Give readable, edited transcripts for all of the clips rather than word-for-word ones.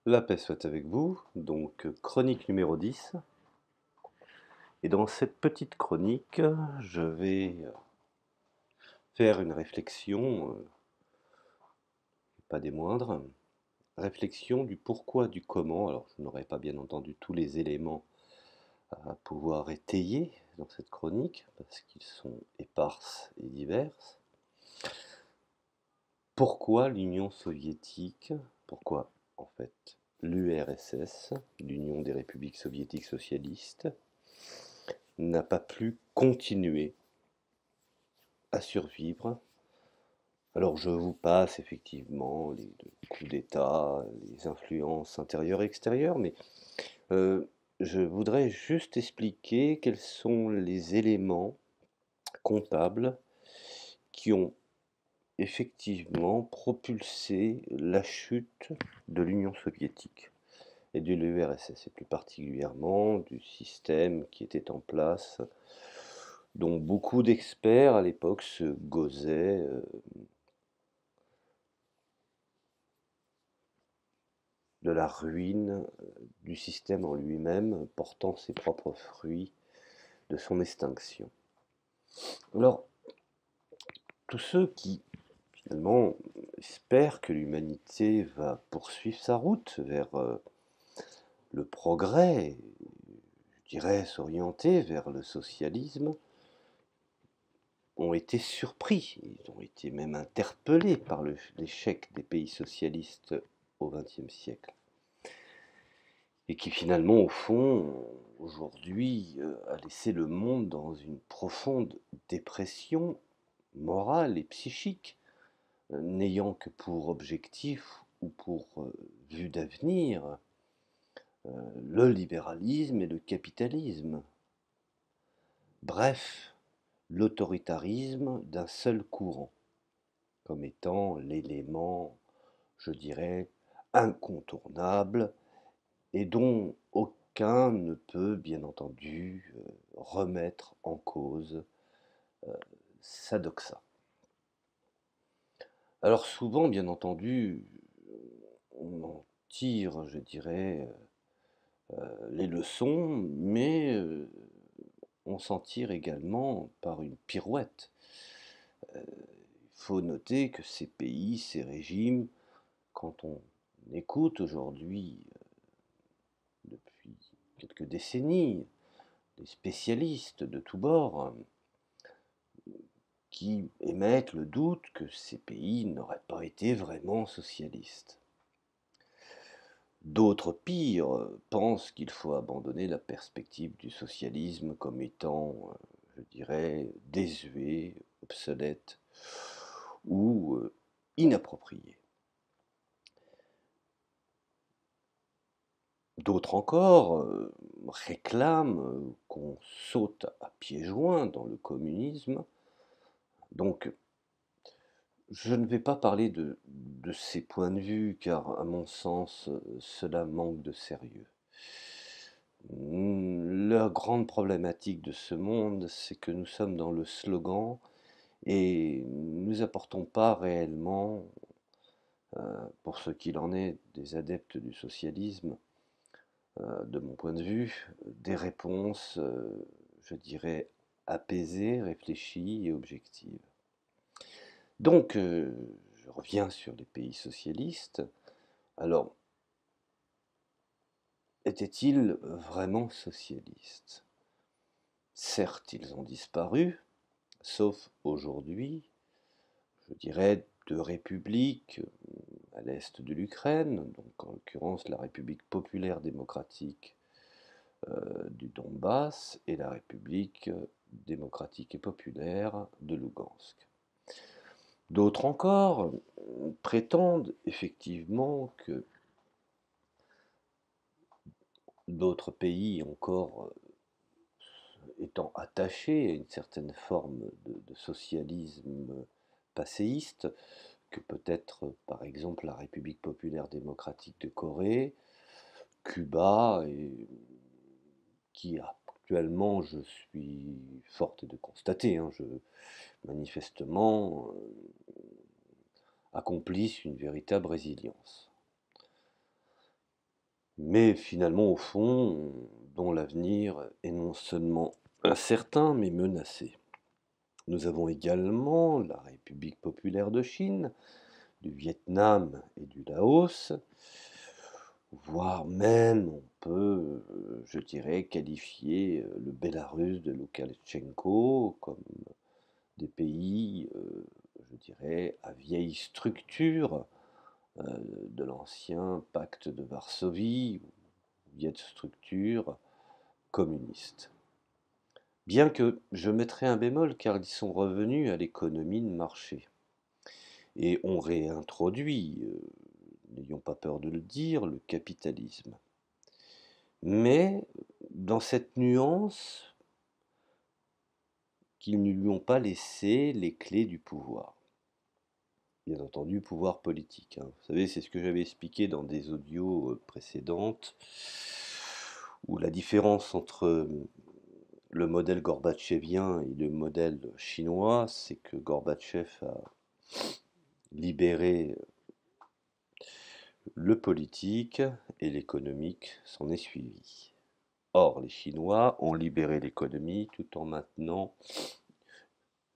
La paix soit avec vous, donc chronique numéro 10. Et dans cette petite chronique, je vais faire une réflexion, pas des moindres, réflexion du pourquoi, du comment. Alors je n'aurai pas bien entendu tous les éléments à pouvoir étayer dans cette chronique, parce qu'ils sont éparses et diverses. Pourquoi l'Union soviétique? Pourquoi en fait l'URSS, l'Union des républiques soviétiques socialistes, n'a pas pu continuer à survivre. Alors je vous passe effectivement les coups d'État, les influences intérieures et extérieures, mais euh, je voudrais juste expliquer quels sont les éléments comptables qui ont effectivement propulsé la chute de l'Union soviétique et de l'URSS, et plus particulièrement du système qui était en place, dont beaucoup d'experts à l'époque se gausaient de la ruine du système en lui-même, portant ses propres fruits de son extinction. Alors, tous ceux qui, finalement, espèrent que l'humanité va poursuivre sa route vers le progrès, je dirais s'orienter vers le socialisme, ont été surpris, ils ont été même interpellés par l'échec des pays socialistes au XXe siècle. Et qui finalement, au fond, aujourd'hui, a laissé le monde dans une profonde dépression morale et psychique, n'ayant que pour objectif ou pour vue d'avenir le libéralisme et le capitalisme. Bref, l'autoritarisme d'un seul courant, comme étant l'élément, je dirais, incontournable et dont aucun ne peut, bien entendu, remettre en cause sa doxa. Alors souvent, bien entendu, on en tire, je dirais, les leçons, mais on s'en tire également par une pirouette. Il faut noter que ces pays, ces régimes, quand on écoute aujourd'hui, depuis quelques décennies, des spécialistes de tous bords, qui émettent le doute que ces pays n'auraient pas été vraiment socialistes. D'autres, pires, pensent qu'il faut abandonner la perspective du socialisme comme étant, je dirais, désuet, obsolète ou inapproprié. D'autres encore réclament qu'on saute à pieds joints dans le communisme. Donc je ne vais pas parler de ces points de vue, car à mon sens, cela manque de sérieux. La grande problématique de ce monde, c'est que nous sommes dans le slogan et nous n'apportons pas réellement, pour ce qu'il en est des adeptes du socialisme, de mon point de vue, des réponses, je dirais, apaisées, réfléchies et objectives. Donc, je reviens sur les pays socialistes. Alors, étaient-ils vraiment socialistes? Certes, ils ont disparu, sauf aujourd'hui, je dirais, deux républiques à l'est de l'Ukraine, donc en l'occurrence la République populaire démocratique du Donbass et la République démocratique et populaire de Lugansk. D'autres encore prétendent effectivement que d'autres pays encore étant attachés à une certaine forme de socialisme passéiste, que peut-être par exemple la République populaire démocratique de Corée, Cuba, et qui actuellement, je suis forte de constater, manifestement, accomplissent une véritable résilience. mais finalement, au fond, dont l'avenir est non seulement incertain, mais menacé. Nous avons également la République populaire de Chine, du Vietnam et du Laos, voire même on peut, je dirais, qualifier le Bélarus de Loukachenko comme des pays, je dirais, à vieille structure de l'ancien pacte de Varsovie, vieille structure communiste. Bien que je mettrai un bémol car ils sont revenus à l'économie de marché et ont réintroduit, n'ayons pas peur de le dire, le capitalisme. Mais dans cette nuance qu'ils ne lui ont pas laissé les clés du pouvoir. Bien entendu, pouvoir politique. Vous savez, c'est ce que j'avais expliqué dans des audios précédentes, où la différence entre le modèle gorbatchevien et le modèle chinois, c'est que Gorbatchev a libéré le politique et l'économique s'en est suivi. Or, les Chinois ont libéré l'économie tout en maintenant,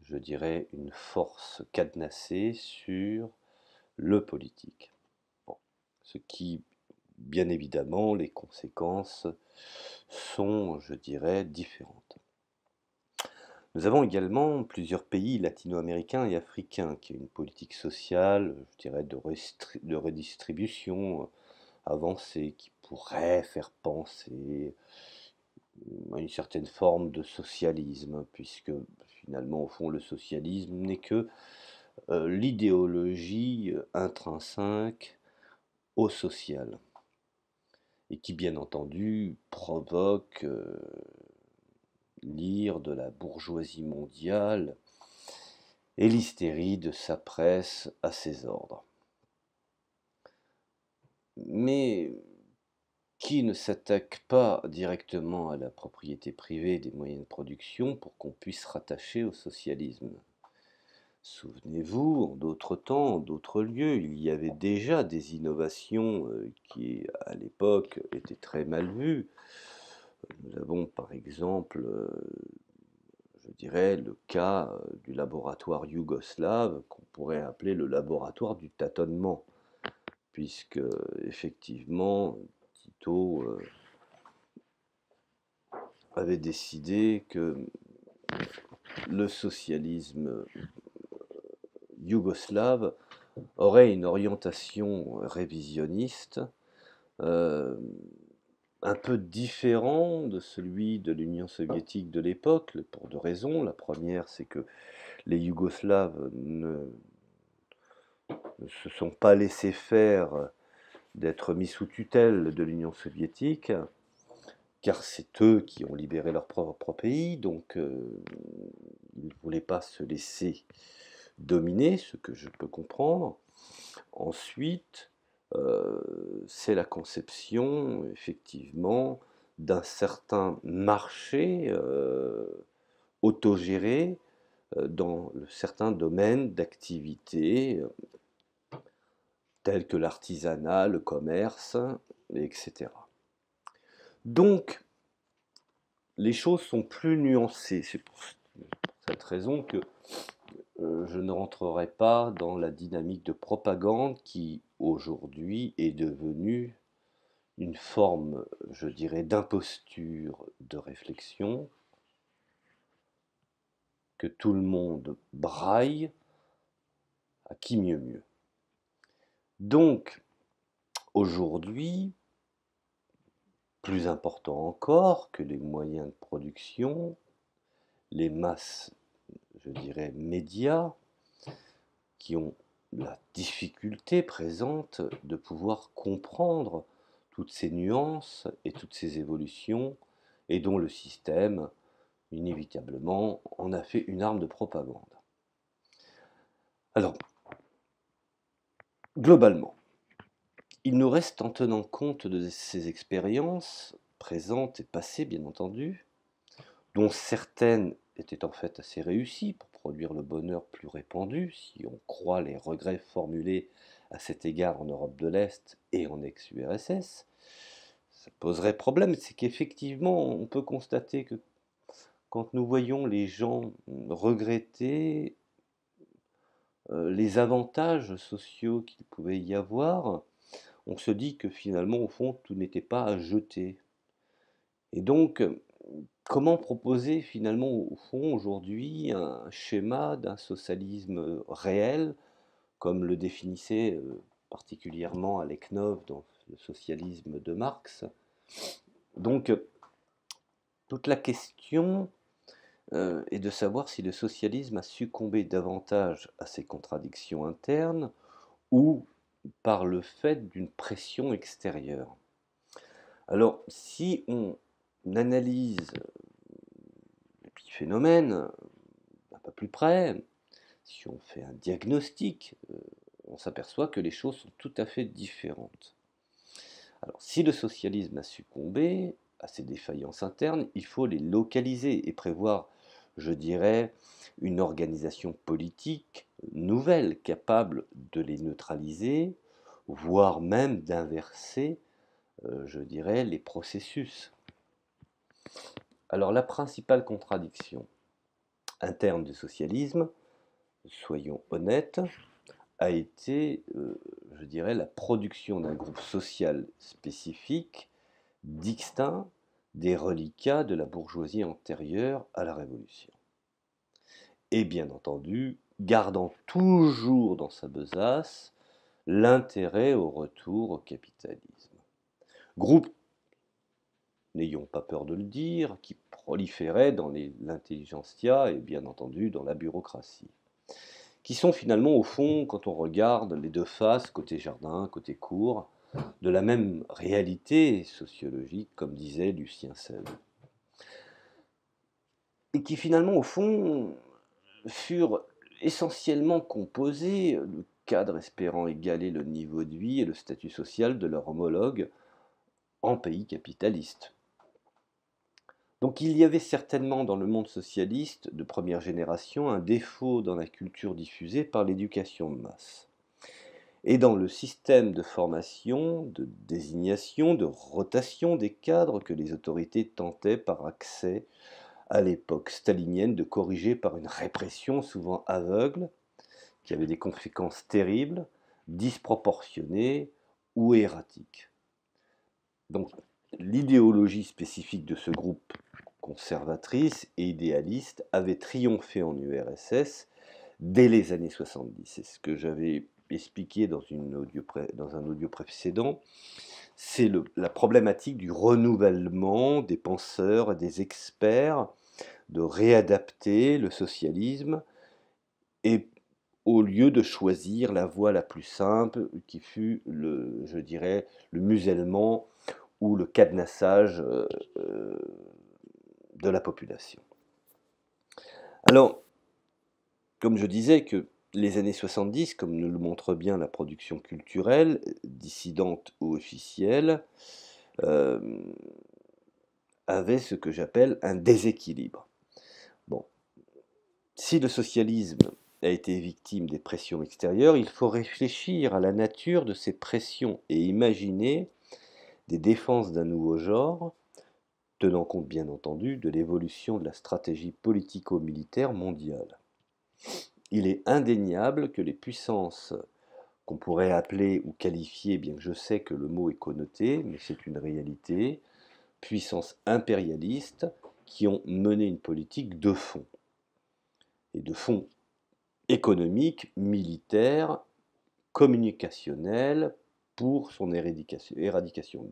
je dirais, une force cadenassée sur le politique. Bon. Ce qui, bien évidemment, les conséquences sont, je dirais, différentes. Nous avons également plusieurs pays latino-américains et africains qui ont une politique sociale, je dirais, de redistribution avancée, qui pourrait faire penser à une certaine forme de socialisme, puisque finalement, au fond, le socialisme n'est que l'idéologie intrinsèque au social, et qui, bien entendu, provoque l'ire de la bourgeoisie mondiale et l'hystérie de sa presse à ses ordres. Mais qui ne s'attaque pas directement à la propriété privée des moyens de production pour qu'on puisse rattacher au socialisme? Souvenez-vous, en d'autres temps, en d'autres lieux, il y avait déjà des innovations qui, à l'époque, étaient très mal vues. Nous avons par exemple, je dirais, le cas du laboratoire yougoslave qu'on pourrait appeler le laboratoire du tâtonnement, puisque effectivement, Tito avait décidé que le socialisme yougoslave aurait une orientation révisionniste euh, un peu différent de celui de l'Union soviétique de l'époque, pour deux raisons. La première, c'est que les Yougoslaves ne se sont pas laissés faire d'être mis sous tutelle de l'Union soviétique, car c'est eux qui ont libéré leur propre pays, donc ils ne voulaient pas se laisser dominer, ce que je peux comprendre. Ensuite, c'est la conception, effectivement, d'un certain marché autogéré dans certains domaines d'activité tels que l'artisanat, le commerce, etc. Donc, les choses sont plus nuancées. C'est pour cette raison que je ne rentrerai pas dans la dynamique de propagande qui, aujourd'hui, est devenue une forme, je dirais, d'imposture de réflexion que tout le monde braille à qui mieux mieux. Donc, aujourd'hui, plus important encore que les moyens de production, les masses, je dirais, médias, qui ont la difficulté présente de pouvoir comprendre toutes ces nuances et toutes ces évolutions, et dont le système, inévitablement, en a fait une arme de propagande. Alors, globalement, il nous reste, en tenant compte de ces expériences, présentes et passées bien entendu, dont certaines étaient en fait assez réussies pour produire le bonheur plus répandu, si on croit les regrets formulés à cet égard en Europe de l'Est et en ex-URSS, ça poserait problème, c'est qu'effectivement, on peut constater que quand nous voyons les gens regretter les avantages sociaux qu'il pouvait y avoir, on se dit que finalement, au fond, tout n'était pas à jeter. Et donc, comment proposer finalement, au fond, aujourd'hui, un schéma d'un socialisme réel, comme le définissait particulièrement Alekhine dans le socialisme de Marx. Donc, toute la question est de savoir si le socialisme a succombé davantage à ses contradictions internes ou par le fait d'une pression extérieure. Alors, si on analyse l'épiphénomène d'un peu plus près, si on fait un diagnostic, on s'aperçoit que les choses sont tout à fait différentes. Alors, si le socialisme a succombé à ces défaillances internes, il faut les localiser et prévoir, je dirais, une organisation politique nouvelle, capable de les neutraliser, voire même d'inverser, je dirais, les processus. Alors, la principale contradiction interne du socialisme, soyons honnêtes, a été, je dirais, la production d'un groupe social spécifique, distinct des reliquats de la bourgeoisie antérieure à la Révolution. Et bien entendu, gardant toujours dans sa besace l'intérêt au retour au capitalisme. Groupe, n'ayons pas peur de le dire, qui proliférait dans l'intelligentsia et bien entendu dans la bureaucratie, qui sont finalement au fond, quand on regarde les deux faces, côté jardin, côté cour, de la même réalité sociologique, comme disait Lucien Sèvres. Et qui finalement, au fond, furent essentiellement composés de cadres espérant égaler le niveau de vie et le statut social de leurs homologues en pays capitalistes. Donc il y avait certainement dans le monde socialiste de première génération un défaut dans la culture diffusée par l'éducation de masse. Et dans le système de formation, de désignation, de rotation des cadres que les autorités tentaient par accès à l'époque stalinienne de corriger par une répression souvent aveugle, qui avait des conséquences terribles, disproportionnées ou erratiques. Donc l'idéologie spécifique de ce groupe conservatrice et idéaliste avait triomphé en URSS dès les années 70. C'est ce que j'avais expliqué dans un audio précédent. C'est la problématique du renouvellement des penseurs et des experts, de réadapter le socialisme, et au lieu de choisir la voie la plus simple, qui fut, je dirais, le musellement ou le cadenassage de la population. Alors, comme je disais que les années 70, comme nous le montre bien la production culturelle, dissidente ou officielle, avait ce que j'appelle un déséquilibre. Bon, si le socialisme a été victime des pressions extérieures, il faut réfléchir à la nature de ces pressions et imaginer des défenses d'un nouveau genre, tenant compte bien entendu de l'évolution de la stratégie politico-militaire mondiale. Il est indéniable que les puissances qu'on pourrait appeler ou qualifier, bien que je sais que le mot est connoté, mais c'est une réalité, puissances impérialistes qui ont mené une politique de fond, et de fond économique, militaire, communicationnel, pour son éradication.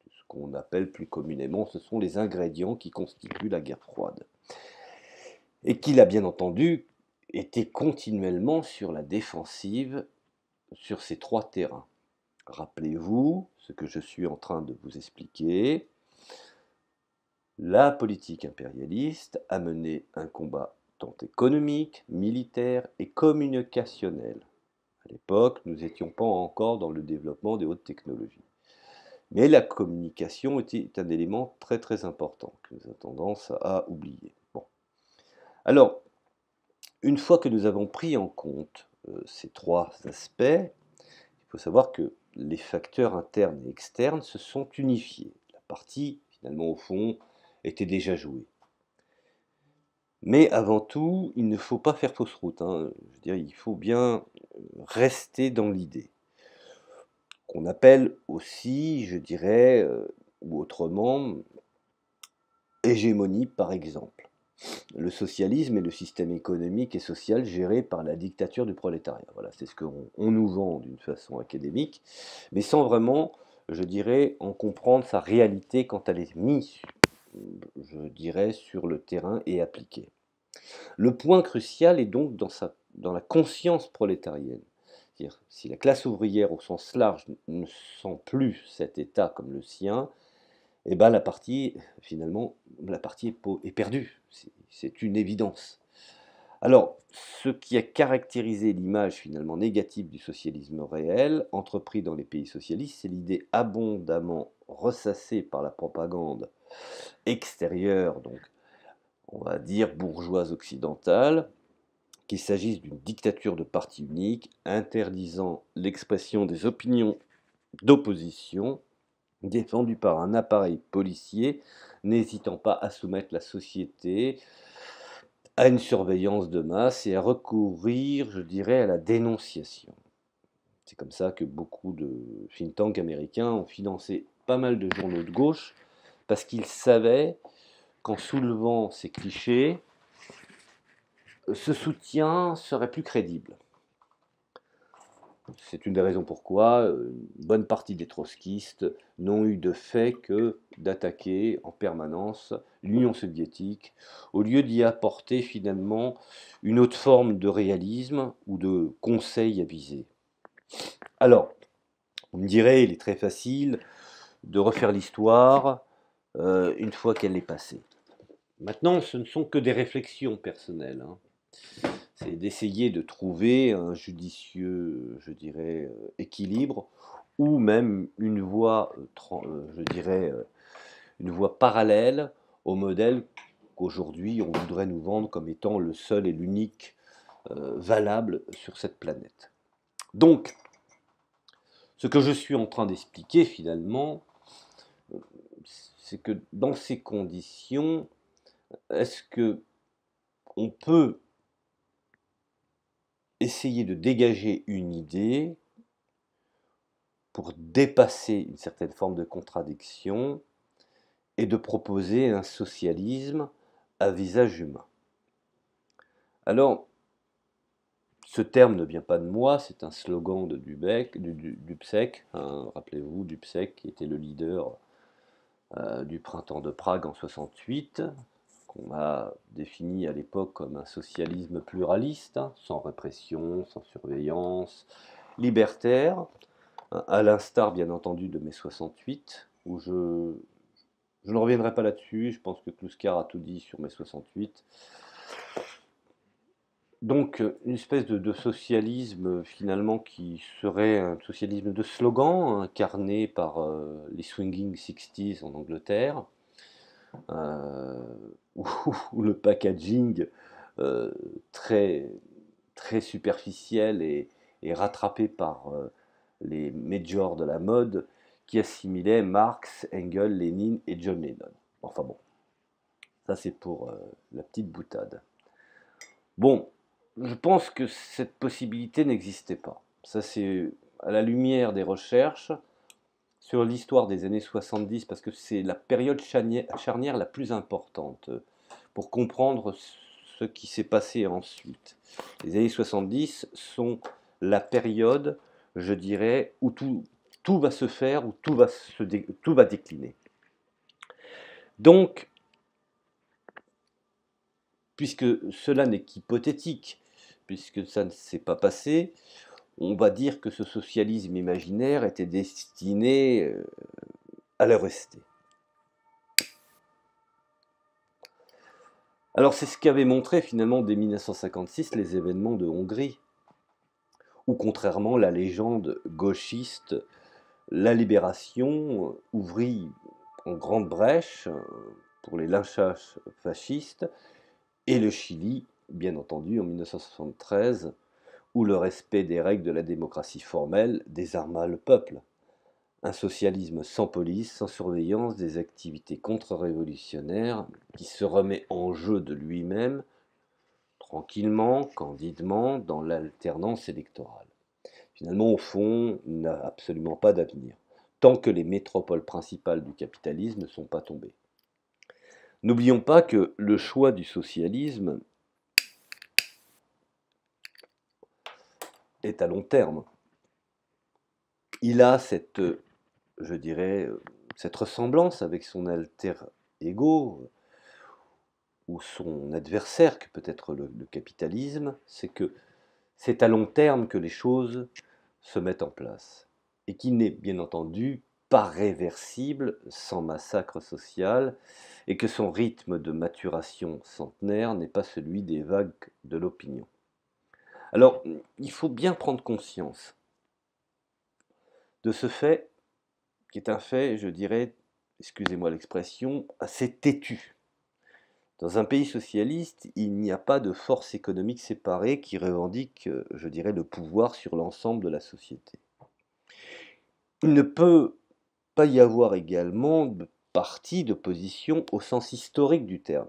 Ce qu'on appelle plus communément, ce sont les ingrédients qui constituent la guerre froide. Et qu'il a bien entendu été continuellement sur la défensive sur ces trois terrains. Rappelez-vous ce que je suis en train de vous expliquer. La politique impérialiste a mené un combat tant économique, militaire et communicationnel. À l'époque, nous n'étions pas encore dans le développement des hautes technologies. Mais la communication était un élément très très important que nous avons tendance à oublier. Bon. Alors, une fois que nous avons pris en compte ces trois aspects, il faut savoir que les facteurs internes et externes se sont unifiés. partie, finalement, au fond, était déjà jouée. Mais avant tout, il ne faut pas faire fausse route, hein. Je veux dire, il faut bien rester dans l'idée, qu'on appelle aussi, je dirais, ou autrement, hégémonie par exemple. Le socialisme est le système économique et social géré par la dictature du prolétariat. Voilà, c'est ce qu'on nous vend d'une façon académique, mais sans vraiment, je dirais, en comprendre sa réalité quand elle est mise, je dirais, sur le terrain et appliquée. Le point crucial est donc dans la conscience prolétarienne. C'est-à-dire, si la classe ouvrière au sens large ne sent plus cet état comme le sien, eh ben finalement, la partie est perdue. C'est une évidence. Alors, ce qui a caractérisé l'image finalement négative du socialisme réel, entrepris dans les pays socialistes, c'est l'idée abondamment ressassée par la propagande extérieure, donc on va dire bourgeoise occidentale, qu'il s'agisse d'une dictature de parti unique, interdisant l'expression des opinions d'opposition, défendue par un appareil policier, n'hésitant pas à soumettre la société à une surveillance de masse et à recourir, je dirais, à la dénonciation. C'est comme ça que beaucoup de think tanks américains ont financé pas mal de journaux de gauche, parce qu'ils savaient qu'en soulevant ces clichés, ce soutien serait plus crédible. C'est une des raisons pourquoi une bonne partie des trotskistes n'ont eu de fait que d'attaquer en permanence l'Union soviétique, au lieu d'y apporter finalement une autre forme de réalisme ou de conseil avisé. Alors, vous me direz, il est très facile de refaire l'histoire une fois qu'elle est passée. Maintenant, ce ne sont que des réflexions personnelles, hein. C'est d'essayer de trouver un judicieux, je dirais, équilibre, ou même une voie, je dirais, une voie parallèle au modèle qu'aujourd'hui on voudrait nous vendre comme étant le seul et l'unique valable sur cette planète. Donc, ce que je suis en train d'expliquer finalement, c'est que dans ces conditions, est-ce que on peut essayer de dégager une idée pour dépasser une certaine forme de contradiction et de proposer un socialisme à visage humain? Alors, ce terme ne vient pas de moi, c'est un slogan de Dubček, hein, rappelez-vous, Dubček qui était le leader du printemps de Prague en 68, qu'on a défini à l'époque comme un socialisme pluraliste, hein, sans répression, sans surveillance, libertaire, à l'instar bien entendu de mai 68, où je ne reviendrai pas là-dessus, je pense que Kluskar a tout dit sur mai 68. Donc une espèce de socialisme finalement qui serait un socialisme de slogan, incarné par les Swinging Sixties en Angleterre, euh, où le packaging euh, très, très superficiel et rattrapé par les majors de la mode qui assimilaient Marx, Engels, Lénine et John Lennon. Enfin bon, ça c'est pour la petite boutade. Bon, je pense que cette possibilité n'existait pas. Ça c'est à la lumière des recherches sur l'histoire des années 70, parce que c'est la période charnière la plus importante pour comprendre ce qui s'est passé ensuite. Les années 70 sont la période, je dirais, où tout va se faire, où tout va décliner. Donc, puisque cela n'est qu'hypothétique, puisque ça ne s'est pas passé, on va dire que ce socialisme imaginaire était destiné à le rester. Alors c'est ce qu'avaient montré finalement dès 1956 les événements de Hongrie, où contrairement à la légende gauchiste, la libération ouvrit en grande brèche pour les lynchages fascistes, et le Chili, bien entendu, en 1973, où le respect des règles de la démocratie formelle désarma le peuple. Un socialisme sans police, sans surveillance des activités contre-révolutionnaires, qui se remet en jeu de lui-même, tranquillement, candidement, dans l'alternance électorale. Finalement, au fond, n'a absolument pas d'avenir, tant que les métropoles principales du capitalisme ne sont pas tombées. N'oublions pas que le choix du socialisme est à long terme. Il a cette, je dirais, cette ressemblance avec son alter ego ou son adversaire, que peut être le capitalisme, c'est que c'est à long terme que les choses se mettent en place et qui n'est bien entendu pas réversible sans massacre social et que son rythme de maturation centenaire n'est pas celui des vagues de l'opinion. Alors, il faut bien prendre conscience de ce fait, qui est un fait, je dirais, excusez-moi l'expression, assez têtu. Dans un pays socialiste, il n'y a pas de force économique séparée qui revendique, je dirais, le pouvoir sur l'ensemble de la société. Il ne peut pas y avoir également de parti d'opposition au sens historique du terme.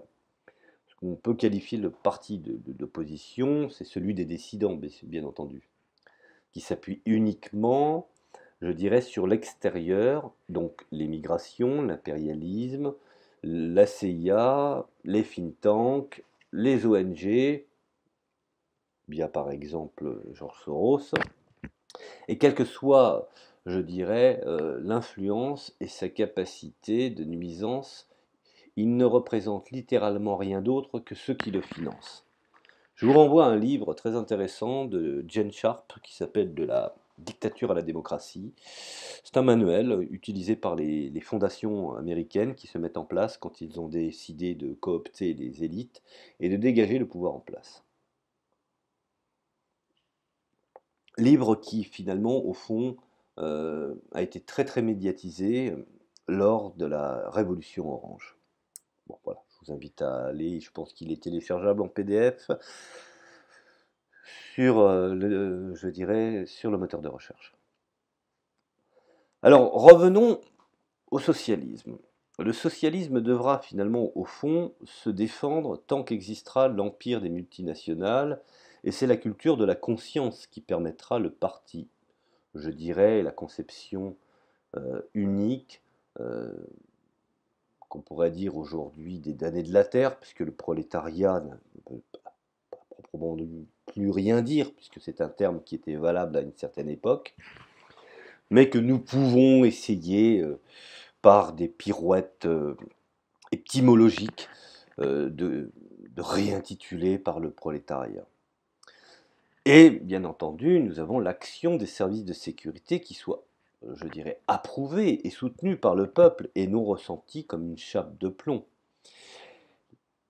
Ce qu'on peut qualifier le parti d'opposition, c'est celui des décidants, bien entendu, qui s'appuie uniquement, je dirais, sur l'extérieur, donc l'émigration, l'impérialisme, la CIA, les think tanks, les ONG, via par exemple George Soros, et quelle que soit, je dirais, l'influence et sa capacité de nuisance, il ne représente littéralement rien d'autre que ceux qui le financent. Je vous renvoie à un livre très intéressant de Jane Sharp qui s'appelle De la dictature à la démocratie. C'est un manuel utilisé par les fondations américaines qui se mettent en place quand ils ont décidé de coopter les élites et de dégager le pouvoir en place. Livre qui finalement, au fond, a été très très médiatisé lors de la Révolution Orange. Bon voilà, je vous invite à aller, je pense qu'il est téléchargeable en PDF sur, je dirais, sur le moteur de recherche. Alors revenons au socialisme. Le socialisme devra finalement, au fond, se défendre tant qu'existera l'empire des multinationales, et c'est la culture de la conscience qui permettra le parti, je dirais, la conception unique, euh, qu'on pourrait dire aujourd'hui des damnés de la terre, puisque le prolétariat ne peut pas proprement plus rien dire, puisque c'est un terme qui était valable à une certaine époque, mais que nous pouvons essayer par des pirouettes étymologiques de réintituler par le prolétariat. Et bien entendu, nous avons l'action des services de sécurité qui soit, je dirais, approuvée et soutenue par le peuple et non ressentie comme une chape de plomb.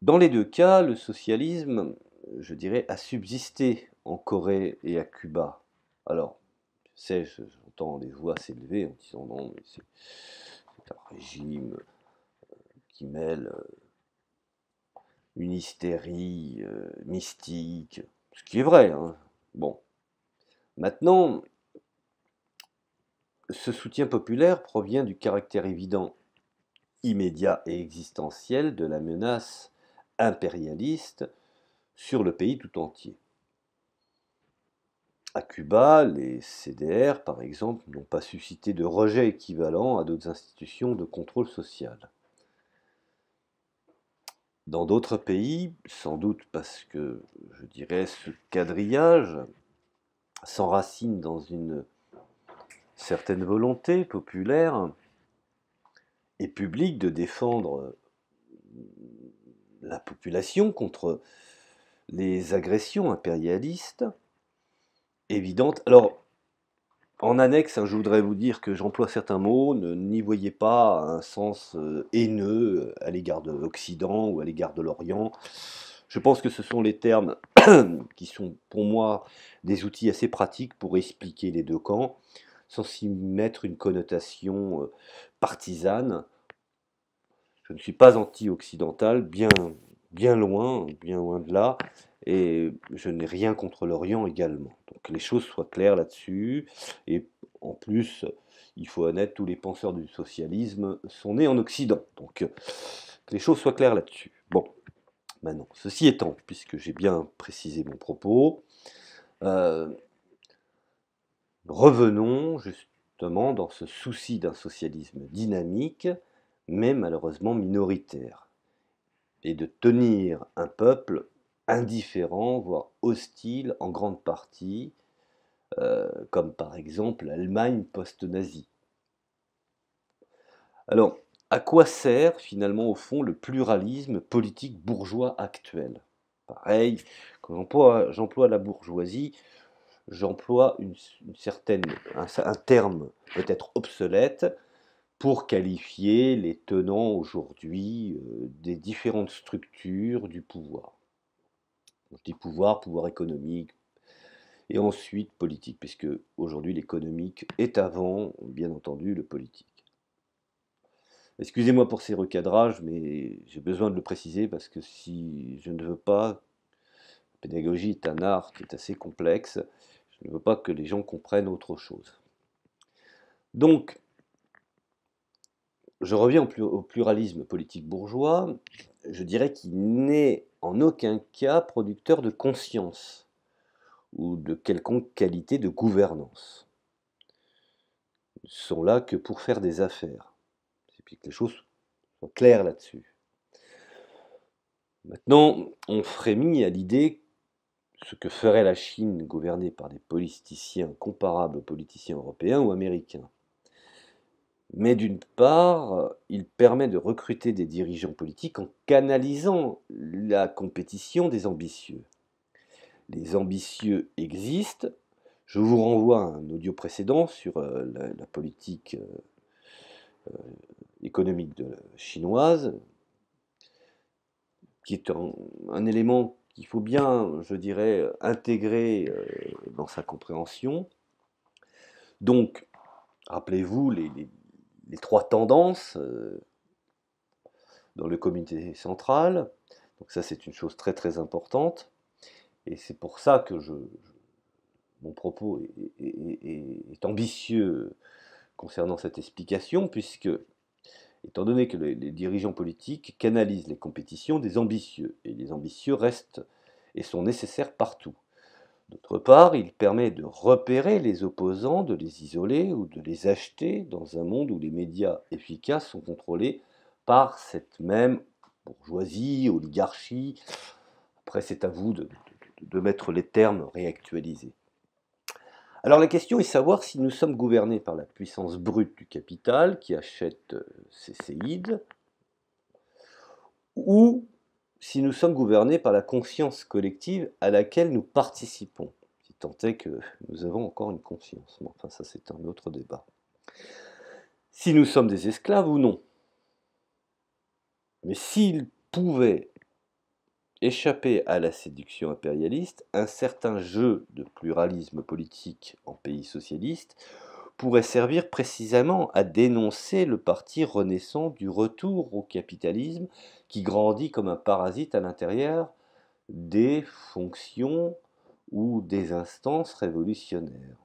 Dans les deux cas, le socialisme, je dirais, a subsisté en Corée et à Cuba. Alors, je sais, j'entends des voix s'élever en disant non, mais c'est un régime qui mêle une hystérie mystique, ce qui est vrai, hein. Bon, maintenant, ce soutien populaire provient du caractère évident, immédiat et existentiel de la menace impérialiste sur le pays tout entier. À Cuba, les CDR, par exemple, n'ont pas suscité de rejet équivalent à d'autres institutions de contrôle social. Dans d'autres pays, sans doute parce que, je dirais, ce quadrillage s'enracine dans une certaine volonté populaire et publique de défendre la population contre les agressions impérialistes évidentes. Alors, en annexe, je voudrais vous dire que j'emploie certains mots, n'y voyez pas un sens haineux à l'égard de l'Occident ou à l'égard de l'Orient. Je pense que ce sont les termes qui sont pour moi des outils assez pratiques pour expliquer les deux camps, sans s'y mettre une connotation partisane. Je ne suis pas anti-occidental, bien loin de là, et je n'ai rien contre l'Orient également. Donc que les choses soient claires là-dessus, et en plus, il faut admettre, tous les penseurs du socialisme sont nés en Occident. Donc, que les choses soient claires là-dessus. Bon, maintenant, ceci étant, puisque j'ai bien précisé mon propos, euh, revenons justement dans ce souci d'un socialisme dynamique, mais malheureusement minoritaire, et de tenir un peuple indifférent, voire hostile en grande partie, comme par exemple l'Allemagne post-nazie. Alors, à quoi sert finalement au fond le pluralisme politique bourgeois actuel? Pareil, quand j'emploie la bourgeoisie, j'emploie un terme peut-être obsolète pour qualifier les tenants aujourd'hui des différentes structures du pouvoir. Je dis pouvoir, pouvoir économique, et ensuite politique, puisque aujourd'hui l'économique est avant, bien entendu, le politique. Excusez-moi pour ces recadrages, mais j'ai besoin de le préciser parce que si je ne veux pas, la pédagogie est un art qui est assez complexe, je ne veux pas que les gens comprennent autre chose. Donc, je reviens au pluralisme politique bourgeois, je dirais qu'il n'est en aucun cas producteur de conscience ou de quelconque qualité de gouvernance. Ils sont là que pour faire des affaires. Et puis que les choses soient claires là-dessus. Maintenant, on frémit à l'idée ce que ferait la Chine gouvernée par des politiciens comparables aux politiciens européens ou américains. Mais d'une part, il permet de recruter des dirigeants politiques en canalisant la compétition des ambitieux. Les ambitieux existent. Je vous renvoie à un audio précédent sur la politique économique chinoise, qui est un élément qu'il faut bien, je dirais, intégrer dans sa compréhension. Donc, rappelez-vous les trois tendances dans le comité central. Donc ça, c'est une chose très très importante. Et c'est pour ça que mon propos est ambitieux concernant cette explication, puisque, étant donné que les dirigeants politiques canalisent les compétitions des ambitieux, et les ambitieux restent et sont nécessaires partout. D'autre part, il permet de repérer les opposants, de les isoler ou de les acheter dans un monde où les médias efficaces sont contrôlés par cette même bourgeoisie, oligarchie. Après, c'est à vous de mettre les termes réactualisés. Alors la question est de savoir si nous sommes gouvernés par la puissance brute du capital qui achète ces séides, ou si nous sommes gouvernés par la conscience collective à laquelle nous participons, si tant est que nous avons encore une conscience. Bon, enfin, ça c'est un autre débat. Si nous sommes des esclaves ou non. Mais s'ils pouvaient échapper à la séduction impérialiste, un certain jeu de pluralisme politique en pays socialiste pourrait servir précisément à dénoncer le parti renaissant du retour au capitalisme qui grandit comme un parasite à l'intérieur des fonctions ou des instances révolutionnaires,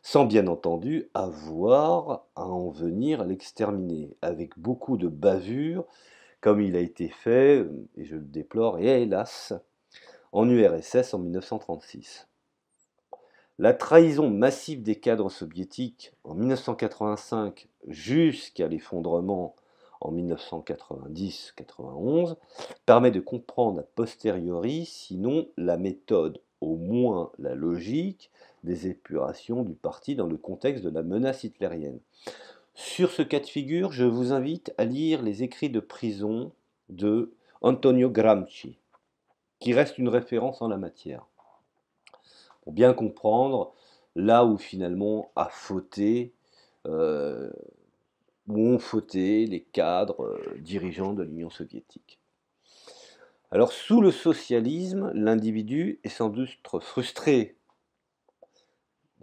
sans bien entendu avoir à en venir l'exterminer, avec beaucoup de bavures, comme il a été fait, et je le déplore, et hélas, en URSS en 1936. La trahison massive des cadres soviétiques en 1985 jusqu'à l'effondrement en 1990-91 permet de comprendre a posteriori, sinon la méthode, au moins la logique, des épurations du parti dans le contexte de la menace hitlérienne. Sur ce cas de figure, je vous invite à lire les écrits de prison de Antonio Gramsci, qui reste une référence en la matière, pour bien comprendre là où finalement euh, où ont fauté les cadres dirigeants de l'Union soviétique. Alors sous le socialisme, l'individu est sans doute frustré.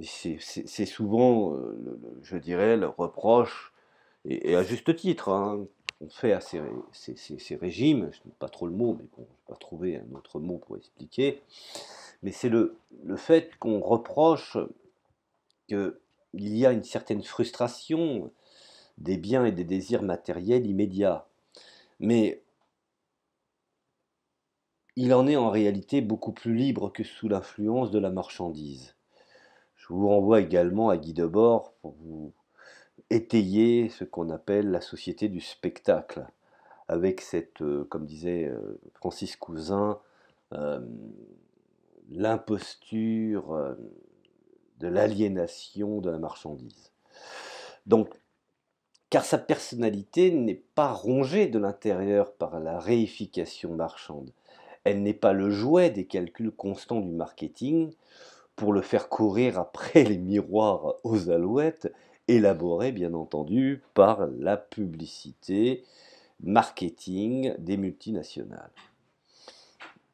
C'est souvent, je dirais, le reproche, et à juste titre, hein, on fait à ces régimes, je n'aime pas trop le mot, mais bon, je n'ai pas trouvé un autre mot pour expliquer, mais c'est le fait qu'on reproche que il y a une certaine frustration des biens et des désirs matériels immédiats. Mais il en est en réalité beaucoup plus libre que sous l'influence de la marchandise. Je vous renvoie également à Guy Debord pour vous étayer ce qu'on appelle la société du spectacle, avec cette, comme disait Francis Cousin, euh, l'imposture de l'aliénation de la marchandise. Donc, car sa personnalité n'est pas rongée de l'intérieur par la réification marchande. Elle n'est pas le jouet des calculs constants du marketing pour le faire courir après les miroirs aux alouettes, élaborés bien entendu par la publicité marketing des multinationales.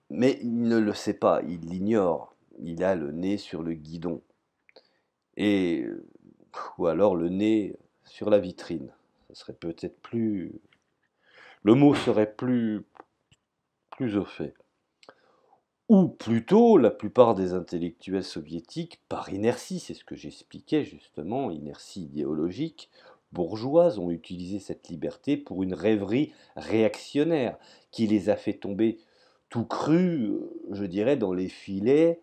Mais il ne le sait pas, il l'ignore, il a le nez sur le guidon, et, ou alors le nez sur la vitrine. Ça serait peut-être plus... Le mot serait plus au fait. Ou plutôt, la plupart des intellectuels soviétiques, par inertie, c'est ce que j'expliquais justement, inertie idéologique, bourgeoise, ont utilisé cette liberté pour une rêverie réactionnaire qui les a fait tomber tout crus, je dirais, dans les filets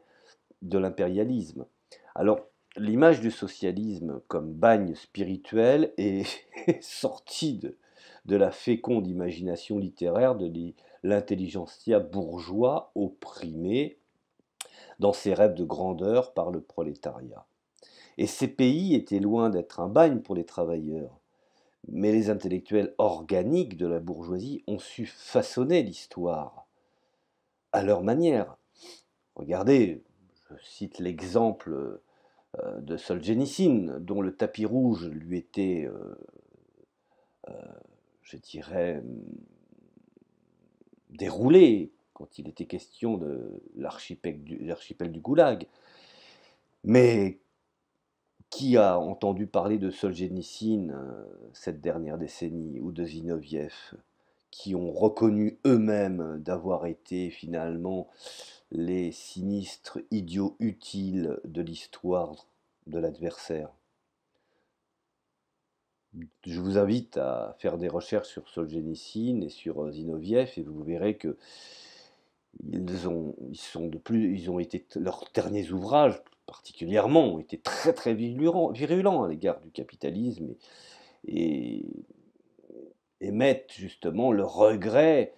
de l'impérialisme. Alors, l'image du socialisme comme bagne spirituel est sortie de la féconde imagination littéraire de l'intelligentsia bourgeois opprimé dans ses rêves de grandeur par le prolétariat. Et ces pays étaient loin d'être un bagne pour les travailleurs, mais les intellectuels organiques de la bourgeoisie ont su façonner l'histoire à leur manière. Regardez, je cite l'exemple de Solzhenitsyn, dont le tapis rouge lui était, je dirais, déroulé quand il était question de l'archipel du Goulag. Mais qui a entendu parler de Solzhenitsyn cette dernière décennie, ou de Zinoviev, qui ont reconnu eux-mêmes d'avoir été finalement les sinistres idiots utiles de l'histoire de l'adversaire. Je vous invite à faire des recherches sur Solzhenitsyn et sur Zinoviev et vous verrez que ils ont été, leurs derniers ouvrages particulièrement, ont été très très virulents à l'égard du capitalisme et émettent justement le regret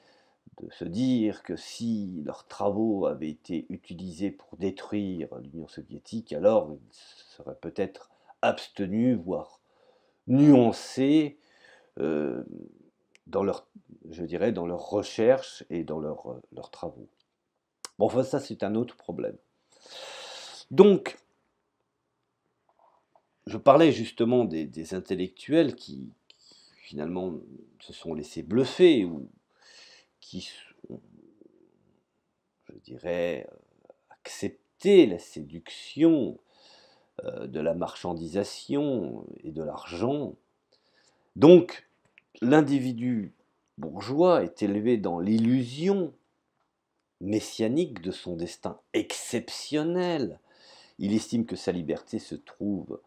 de se dire que si leurs travaux avaient été utilisés pour détruire l'Union soviétique, alors ils seraient peut-être abstenus, voire nuancés dans leur, je dirais, dans leurs recherches et dans leurs travaux. Bon, enfin, ça, c'est un autre problème. Donc, je parlais justement des intellectuels qui, finalement, se sont laissés bluffer ou qui ont, je dirais, accepté la séduction de la marchandisation et de l'argent. Donc, l'individu bourgeois est élevé dans l'illusion messianique de son destin exceptionnel. Il estime que sa liberté se trouve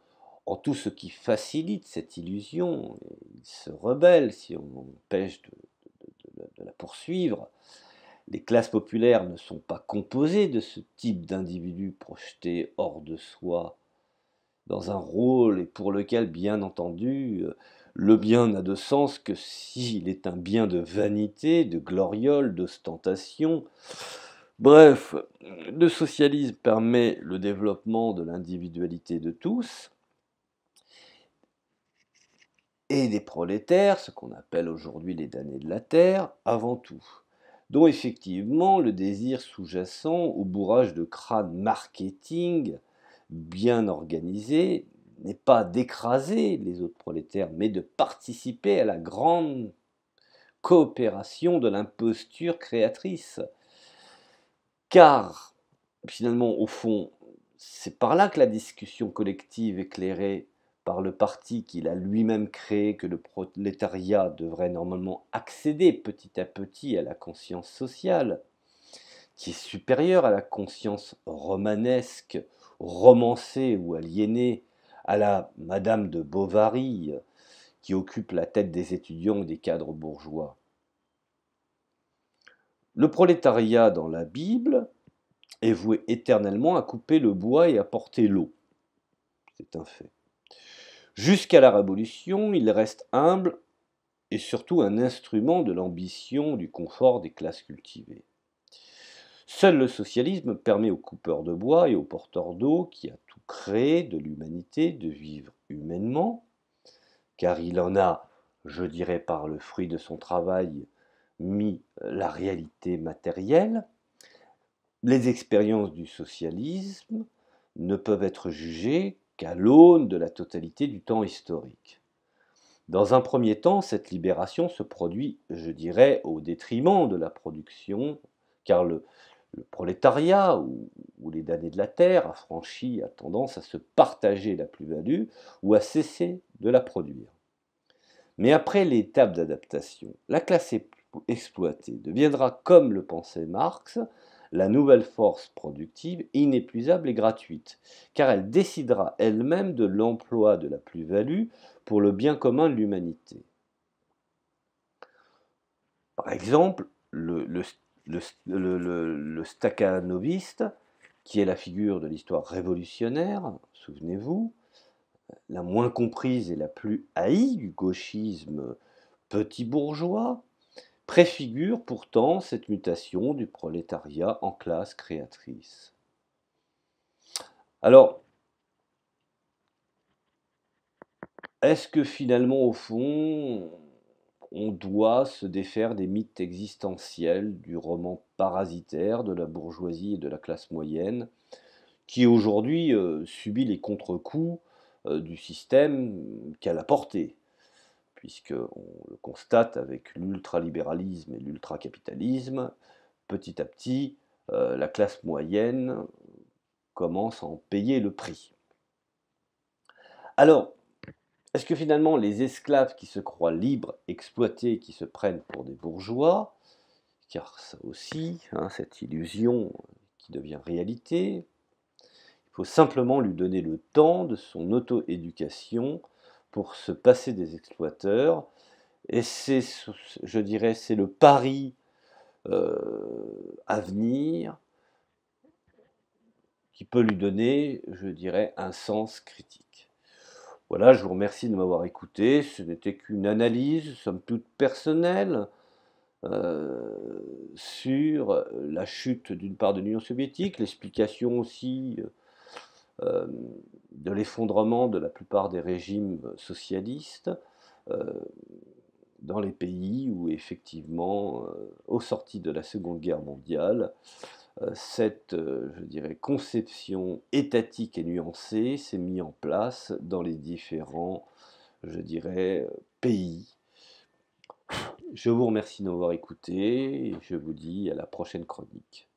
en tout ce qui facilite cette illusion. Il se rebelle si on l'empêche de la poursuivre. Les classes populaires ne sont pas composées de ce type d'individus projetés hors de soi dans un rôle et pour lequel, bien entendu, le bien n'a de sens que s'il est un bien de vanité, de gloriole, d'ostentation. Bref, le socialisme permet le développement de l'individualité de tous et des prolétaires, ce qu'on appelle aujourd'hui les damnés de la terre, avant tout, dont effectivement le désir sous-jacent au bourrage de crâne marketing bien organisé n'est pas d'écraser les autres prolétaires, mais de participer à la grande coopération de l'imposture créatrice. Car, finalement, au fond, c'est par là que la discussion collective éclairée par le parti qu'il a lui-même créé que le prolétariat devrait normalement accéder petit à petit à la conscience sociale, qui est supérieure à la conscience romanesque, romancée ou aliénée à la Madame de Bovary, qui occupe la tête des étudiants et des cadres bourgeois. Le prolétariat dans la Bible est voué éternellement à couper le bois et à porter l'eau. C'est un fait. Jusqu'à la Révolution, il reste humble et surtout un instrument de l'ambition du confort des classes cultivées. Seul le socialisme permet aux coupeurs de bois et aux porteurs d'eau, qui a tout créé de l'humanité, de vivre humainement, car il en a, je dirais par le fruit de son travail, mis la réalité matérielle. Les expériences du socialisme ne peuvent être jugées qu'à l'aune de la totalité du temps historique. Dans un premier temps, cette libération se produit, je dirais, au détriment de la production, car le prolétariat ou les damnés de la terre affranchis a tendance à se partager la plus-value ou à cesser de la produire. Mais après l'étape d'adaptation, la classe exploitée deviendra, comme le pensait Marx, la nouvelle force productive inépuisable et gratuite, car elle décidera elle-même de l'emploi de la plus-value pour le bien commun de l'humanité. Par exemple, le stakhanoviste, qui est la figure de l'histoire révolutionnaire, souvenez-vous, la moins comprise et la plus haïe du gauchisme petit bourgeois, préfigure pourtant cette mutation du prolétariat en classe créatrice. Alors, est-ce que finalement, au fond, on doit se défaire des mythes existentiels du roman parasitaire de la bourgeoisie et de la classe moyenne, qui aujourd'hui subit les contre-coups du système qu'elle a porté, puisqu'on le constate avec l'ultralibéralisme et l'ultracapitalisme, petit à petit, la classe moyenne commence à en payer le prix. Alors, est-ce que finalement les esclaves qui se croient libres, exploités, qui se prennent pour des bourgeois, car ça aussi, cette illusion qui devient réalité, il faut simplement lui donner le temps de son auto-éducation pour se passer des exploiteurs, et c'est, je dirais, c'est le pari à venir qui peut lui donner, je dirais, un sens critique. Voilà, je vous remercie de m'avoir écouté. Ce n'était qu'une analyse, somme toute personnelle, sur la chute d'une part de l'Union soviétique, l'explication aussi de l'effondrement de la plupart des régimes socialistes euh, dans les pays où effectivement, au sorti de la Seconde Guerre mondiale, cette, je dirais, conception étatique et nuancée s'est mise en place dans les différents, je dirais, pays. Je vous remercie de m'avoir écouté et je vous dis à la prochaine chronique.